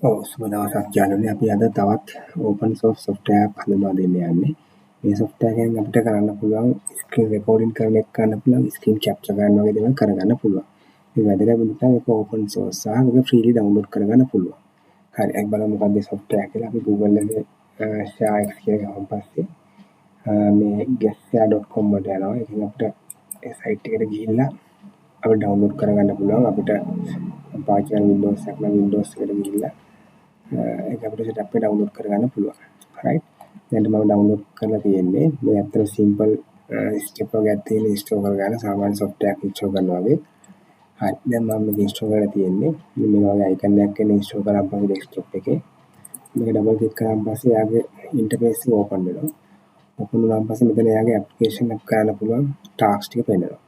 ඔව් සුබ දවසක් යාළුවනේ. අපි අද තවත් ඕපන් සෝස් software එකක් හඳුන්වා දෙන්න යන්නේ. මේ software එකෙන් අපිට කරන්න පුළුවන් screen recording කරන එක කරන්න පුළුවන්, screen capture ගන්න වගේ දේවල් කරගන්න පුළුවන්. මේ වැදගත් නිසා මේක ඕපන් සෝස් සහ මේක freely download කරගන්න පුළුවන්. හරි අපි බලමු මොකක්ද මේ software කියලා. අපි Google එකේ ShareX කියලා ගමන් පස්සේ මේ getshare.com වලට යනවා. ඉතින් අපිට ඒ site එකට ගිහිල්ලා අපිට download කරගන්න පුළුවන්. අපිට පාවිච්චි කරන Windows එකක් නම් Windows එකට ගිහිල්ලා ඒක අපිට setup එක download කරගන්න පුළුවන්. right දැන් මම download කරලා තියෙන්නේ මේ ඇත්තට simple step වර්ගයක් තියෙන install කරගන්න සාමාන්‍ය software එකක් install කරනවා වගේ. හරි දැන් මම මේක install කරලා තියෙන්නේ මේ වගේ icon එකක් එන install කරාම පස්සේ desktop එකේ මේක double click කරාම පස්සේ යාගේ interface එක open වෙනවා. open වුණාම පස්සේ මෙතන යාගේ application එක කරන්න පුළුවන් tasks ටික පෙන්නනවා.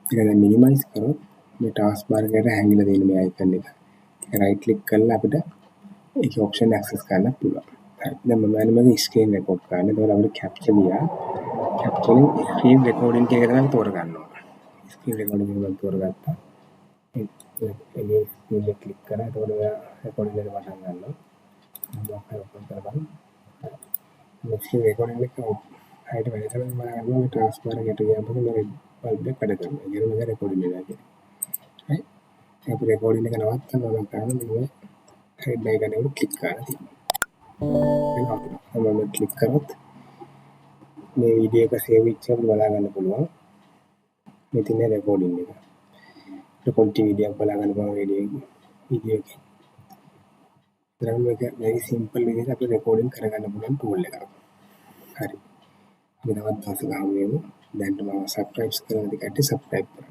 ඒක දැන් minimize කරොත් මේ task bar එකට හැංගිලා තියෙන මේ icon එක. ඒක right click කරලා අපිට ඒකේ option access කරන්න පුළුවන්. හරි. දැන් මම යන්නේ මගේ screen record කරන්න. ඒතකොට අපිට capture ගියා. capture screen recording කියන එක තමයි තෝරගන්න ඕන. screen recording එක මම තෝරගත්තා. ඒ screen එක click කරා. ඒතකොට ඔයා recording එක පටන් ගන්නවා. මම open කරගන්න. මේ screen recording එක හයිට වැඩ කරන බලන්න මේ taskbar එකට ගියාම පස්සේ මේ bulb එක වැඩ කරනවා. ඒ කියන්නේ මගේ recording එක නෑ. right. අපි recording එක නවත්තනවා නම් කරන්නේ head icon එකට click කරලා තියෙනවා. මම click කරොත් මේ වීඩියෝ එක save වෙච්ච එක බලා ගන්න පුළුවන්. මේ තියෙන recording එක. quality video එක බලා ගන්න පුළුවන් වීඩියෝ එකේ. ඊළඟ මේක very simple විදිහට අපි recording කරගන්න පුළුවන් tool එකක්. හරි. අපි තවත් දවසක හමු වෙමු. දැන් මම subscribe කරලා ඉතින් subscribe කරන්න.